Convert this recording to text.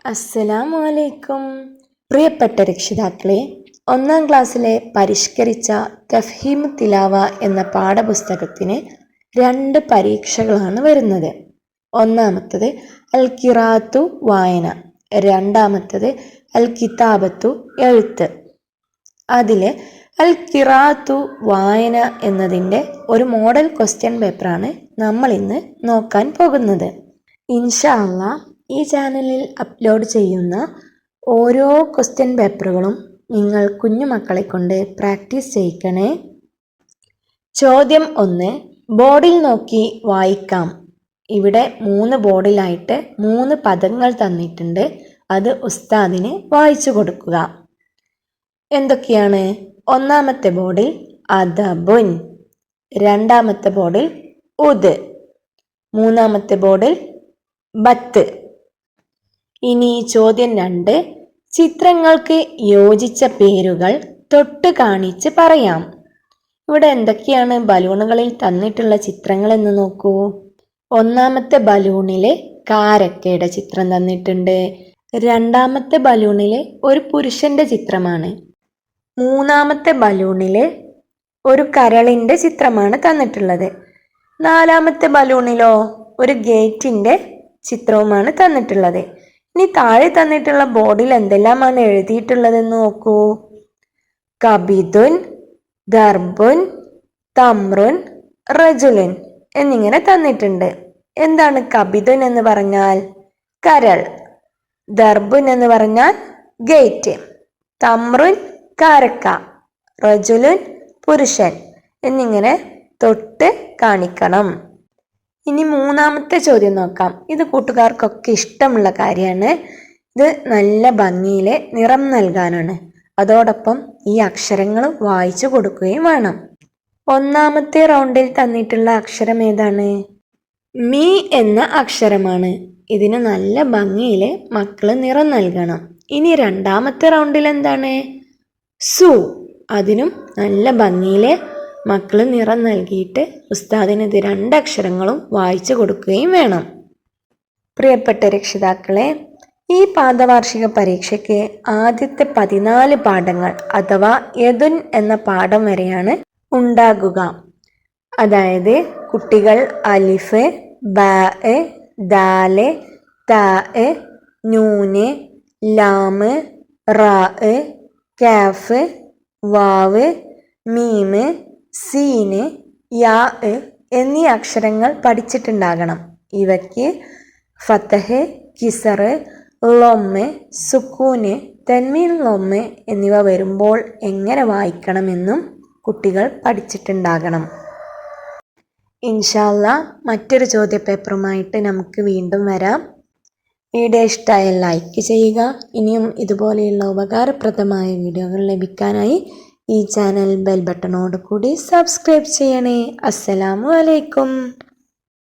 അസ്സലാമു അലൈക്കും. പ്രിയപ്പെട്ട രക്ഷിതാക്കളെ, 1-ാം ക്ലാസ്സിലെ പരിഷ്കരിച്ച തഫ്ഹീം തിലാവ എന്ന പാഠപുസ്തകത്തിന് 2 പരീക്ഷകളാണ് വരുന്നത്. ഒന്നാമത്തത് അൽ ഖിറാഅത്തു വായന, രണ്ടാമത്തത് അൽ കിതാബത്തു എഴുത്ത്. അതിൽ അൽ ഖിറാഅത്തു വായന എന്നതിൻ്റെ ഒരു മോഡൽ ക്വസ്റ്റ്യൻ പേപ്പറാണ് നമ്മൾ ഇന്ന് നോക്കാൻ പോകുന്നത്. ഇൻഷാ അല്ലാഹ് ഈ ചാനലിൽ അപ്ലോഡ് ചെയ്യുന്ന ഓരോ ക്വസ്റ്റ്യൻ പേപ്പറുകളും നിങ്ങൾ കുഞ്ഞുമക്കളെ കൊണ്ട് പ്രാക്ടീസ് ചെയ്യിക്കണേ. ചോദ്യം 1, ബോർഡിൽ നോക്കി വായിക്കാം. ഇവിടെ 3 ബോർഡിലായിട്ട് 3 പദങ്ങൾ തന്നിട്ടുണ്ട്. അത് ഉസ്താദിന് വായിച്ചു കൊടുക്കുക. എന്തൊക്കെയാണ്? ഒന്നാമത്തെ ബോർഡിൽ അദബുൻ, രണ്ടാമത്തെ ബോർഡിൽ ഉദ്, മൂന്നാമത്തെ ബോർഡിൽ ബത്ത്. ഇനി ചോദ്യം 2, ചിത്രങ്ങൾക്ക് യോജിച്ച പേരുകൾ തൊട്ട് കാണിച്ച് പറയാം. ഇവിടെ എന്തൊക്കെയാണ് ബലൂണുകളിൽ തന്നിട്ടുള്ള ചിത്രങ്ങൾ എന്ന് നോക്കൂ. ഒന്നാമത്തെ ബലൂണിലെ കാരക്കയുടെ ചിത്രം തന്നിട്ടുണ്ട്. രണ്ടാമത്തെ ബലൂണിലെ ഒരു പുരുഷന്റെ ചിത്രമാണ്. മൂന്നാമത്തെ ബലൂണിലെ ഒരു കരളിന്റെ ചിത്രമാണ് തന്നിട്ടുള്ളത്. നാലാമത്തെ ബലൂണിലോ ഒരു ഗേറ്റിന്റെ ചിത്രവുമാണ് തന്നിട്ടുള്ളത്. ഇനി താഴെ തന്നിട്ടുള്ള ബോർഡിൽ എന്തെല്ലാമാണ് എഴുതിയിട്ടുള്ളതെന്ന് നോക്കൂ. കബിദുൻ, ദർബുൻ, തമ്രുൻ, റജുലുൻ എന്നിങ്ങനെ തന്നിട്ടുണ്ട്. എന്താണ് കബിദുൻ എന്ന് പറഞ്ഞാൽ? കരൾ. ദർബുൻ എന്ന് പറഞ്ഞാൽ ഗേറ്റ്. തമ്രുൻ കാരക്ക, റജുലുൻ പുരുഷൻ എന്നിങ്ങനെ തൊട്ട് കാണിക്കണം. ഇനി മൂന്നാമത്തെ ചോദ്യം നോക്കാം. ഇത് കൂട്ടുകാർക്കൊക്കെ ഇഷ്ടമുള്ള കാര്യമാണ്. ഇത് നല്ല ഭംഗിയിൽ നിറം നൽകാനാണ്. അതോടൊപ്പം ഈ അക്ഷരങ്ങൾ വായിച്ചു കൊടുക്കുകയും വേണം. ഒന്നാമത്തെ റൗണ്ടിൽ തന്നിട്ടുള്ള അക്ഷരം ഏതാണ്? മീ എന്ന അക്ഷരമാണ്. ഇതിന് നല്ല ഭംഗിയിൽ മക്കൾ നിറം നൽകണം. ഇനി രണ്ടാമത്തെ റൗണ്ടിൽ എന്താണ്? സു. അതിനും നല്ല ഭംഗിയിൽ മക്കൾ നിറം നൽകിയിട്ട് ഉസ്താദിന് ഇത് 2 അക്ഷരങ്ങളും വായിച്ചു കൊടുക്കുകയും വേണം. പ്രിയപ്പെട്ട രക്ഷിതാക്കളെ, ഈ പാദവാർഷിക പരീക്ഷയ്ക്ക് ആദ്യത്തെ 14 പാഠങ്ങൾ അഥവാ യദുൻ എന്ന പാഠം വരെയാണ് ഉണ്ടാകുക. അതായത് കുട്ടികൾ അലിഫ്, ബാ, ദാല്, താ, നൂന്, ലാമ്, റാ, കാഫ്, വാവ്, മീമ്, സീന്, യാ എന്നീ അക്ഷരങ്ങൾ പഠിച്ചിട്ടുണ്ടാകണം. ഇവയ്ക്ക് ഫതഹ്, കിസർ, ലൊമ്മ്, സുക്കൂന്, തൻവീൻ, ലൊമ്മ് എന്നിവ വരുമ്പോൾ എങ്ങനെ വായിക്കണമെന്നും കുട്ടികൾ പഠിച്ചിട്ടുണ്ടാകണം. ഇൻഷാ അല്ലാഹ് മറ്റൊരു ചോദ്യപേപ്പറുമായിട്ട് നമുക്ക് വീണ്ടും വരാം. വീഡിയോ ഇഷ്ടമായാൽ ലൈക്ക് ചെയ്യുക. ഇനിയും ഇതുപോലെയുള്ള ഉപകാരപ്രദമായ വീഡിയോകൾ ലഭിക്കാനായി ഈ ചാനൽ ബെൽ ബട്ടണോട് കൂടി സബ്സ്ക്രൈബ് ചെയ്യണേ. അസ്സലാമു അലൈക്കും.